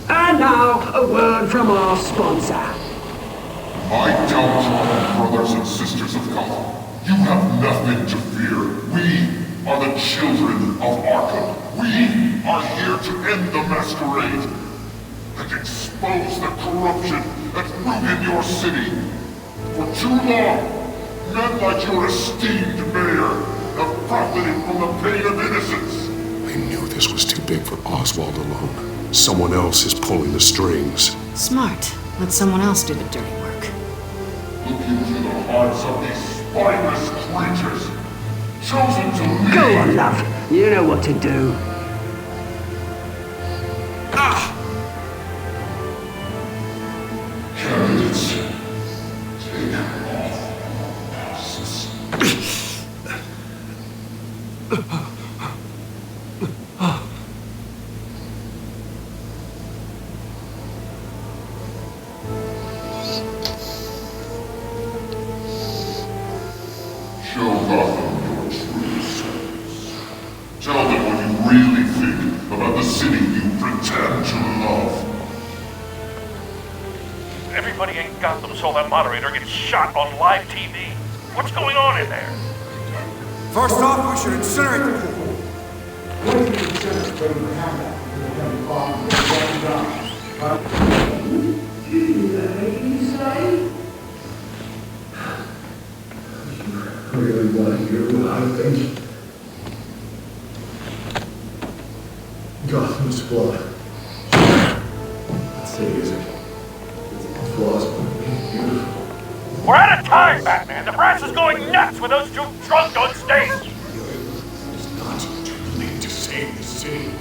And now, a word from our sponsor. My downtrodden brothers and sisters of Gotham, you have nothing to fear. We are the children of Arkham. We are here to end the masquerade and expose the corruption that's rooted your city. For too long, men like your esteemed mayor have profited from the pain of innocence. I knew this was too big for Oswald alone. Someone else is pulling the strings. Smart. Let someone else do the dirty work. Look into the hearts of these spineless creatures, chosen to lead. Go on, love. You know what to do. Candidates, take off masks. Show Gotham your true selves. Tell them what you really think about the city you pretend to love. Everybody in Gotham saw that moderator get shot on live TV. What's going on in there? First off, we should incinerate the pool. Really want to hear what I think? Gotham's flawed. That city isn't. Its flaws would be beautiful. We're out of time, Batman. The brass is going nuts with those two drunk on stage. It's not too late to save the city.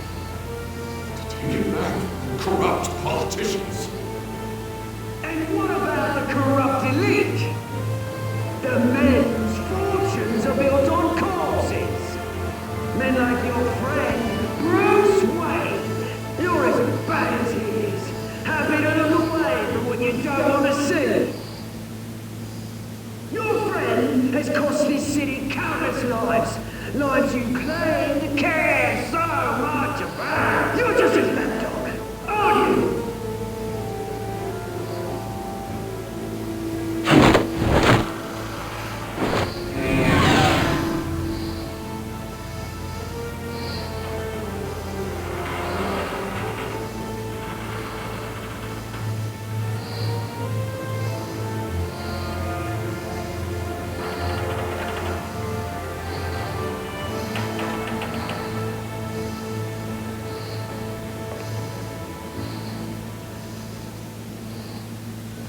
To take it back from corrupt politicians. And what about the corrupt elite? The men's fortunes are built on corpses. Men like your friend, Bruce Wayne. You're as bad as he is. Happy to look away from what you don't want to see. Your friend has cost this city countless lives. Lives you claim to care so much about. You're just a lapdog, aren't you?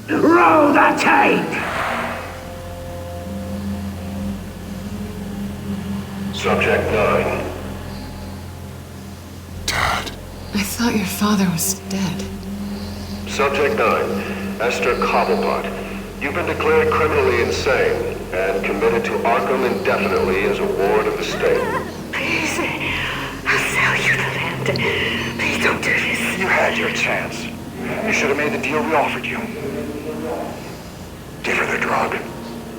Roll the tape! Subject 9. I thought your father was dead. Subject 9. Esther Cobblepot. You've been declared criminally insane and committed to Arkham indefinitely as a ward of the state. Please, I'll sell you the land. Please don't do this. You had your chance. You should have made the deal we offered you. Give her the drug.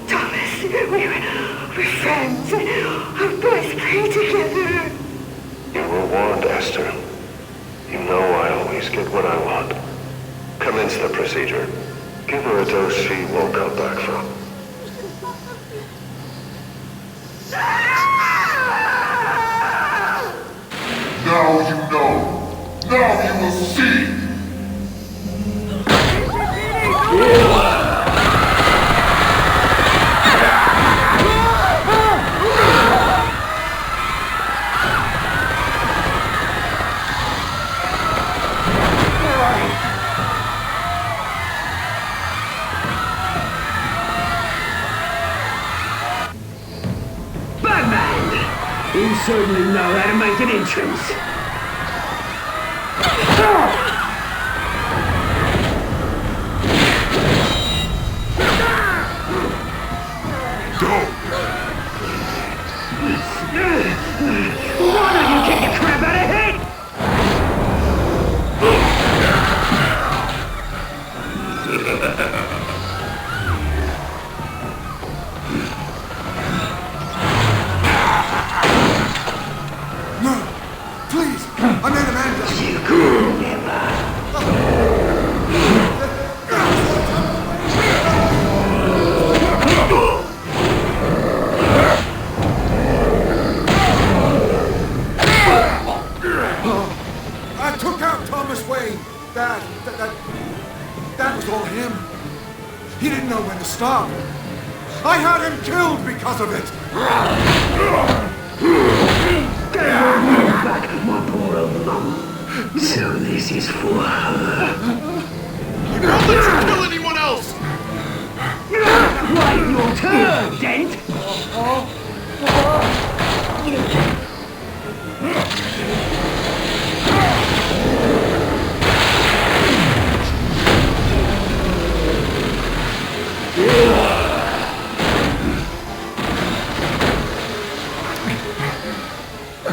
Thomas, we're friends. Our boys play together. You were warned, Esther. You know I always get what I want. Commence the procedure. Give her a dose she won't come back from. Now you know. Now you will see. You certainly know how to make an entrance. Why don't you kick the crap out of head? No! Please! I made Amanda! You could never. I took out Thomas Wayne. That was all him. He didn't know when to stop. I had him killed because of it. Back, my poor old mum. So this is for her. You won't let you kill anyone else! Wait your turn, Dent!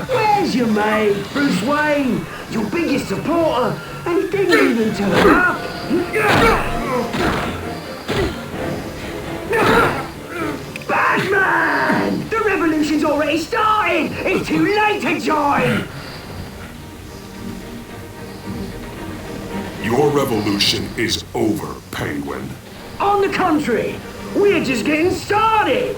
Where's your mate, Bruce Wayne? Your biggest supporter, and he didn't even turn up. Batman! The revolution's already started! It's too late to join! Your revolution is over, Penguin. On the contrary, we're just getting started!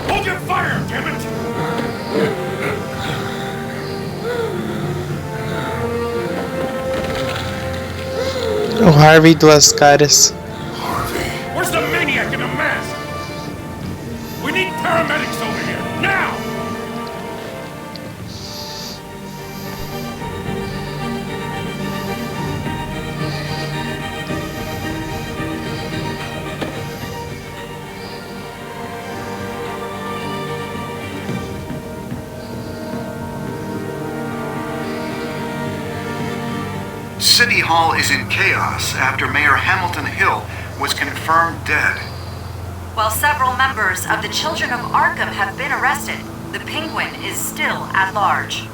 Hold your fire, damn it! O Harvey duas caras. Where's the maniac in the mask? We need paramedics over here, now! City Hall is in chaos after Mayor Hamilton Hill was confirmed dead. While several members of the Children of Arkham have been arrested, the Penguin is still at large.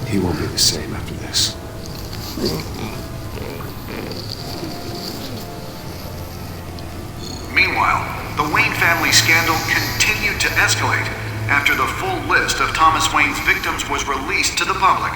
He won't be the same after this. Meanwhile, the Wayne family scandal continued to escalate after the full list of Thomas Wayne's victims was released to the public.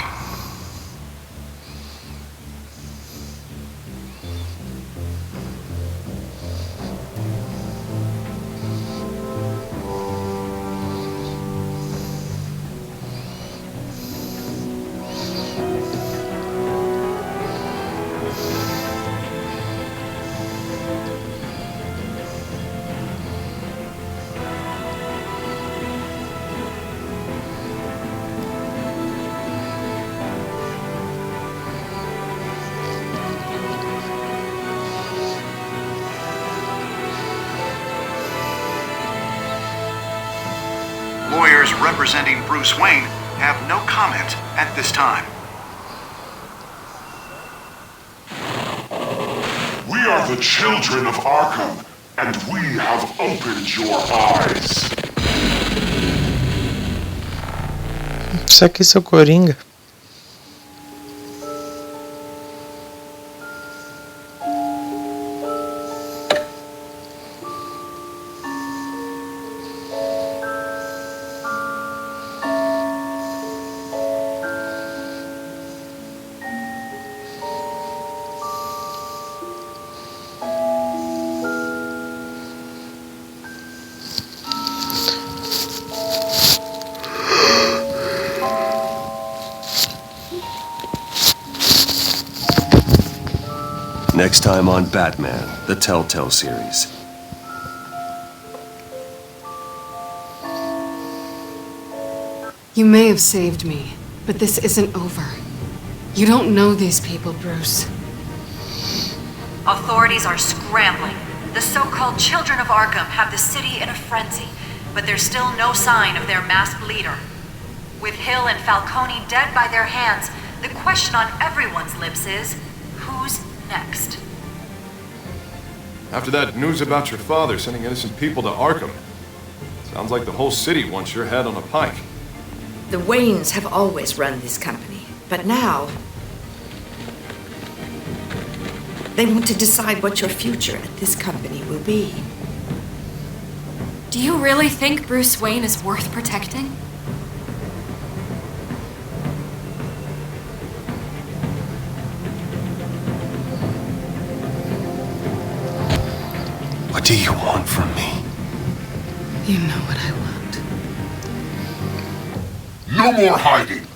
lawyers representing Bruce Wayne have no comment at this time. We are the children of Arkham, and we have opened your eyes. Isso aqui, seu Coringa. Next time on Batman, the Telltale Series. You may have saved me, but this isn't over. You don't know these people, Bruce. Authorities are scrambling. The so-called Children of Arkham have the city in a frenzy, but there's still no sign of their masked leader. With Hill and Falcone dead by their hands, the question on everyone's lips is, who's next? After that news about your father sending innocent people to Arkham, sounds like the whole city wants your head on a pike. The Waynes have always run this company, but now they want to decide what your future at this company will be. Do you really think Bruce Wayne is worth protecting? What do you want from me? You know what I want. No more hiding.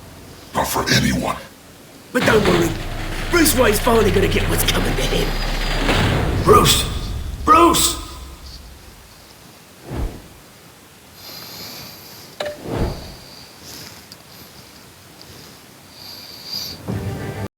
Not for anyone. But don't worry. Bruce Wayne's finally gonna get what's coming to him. Bruce,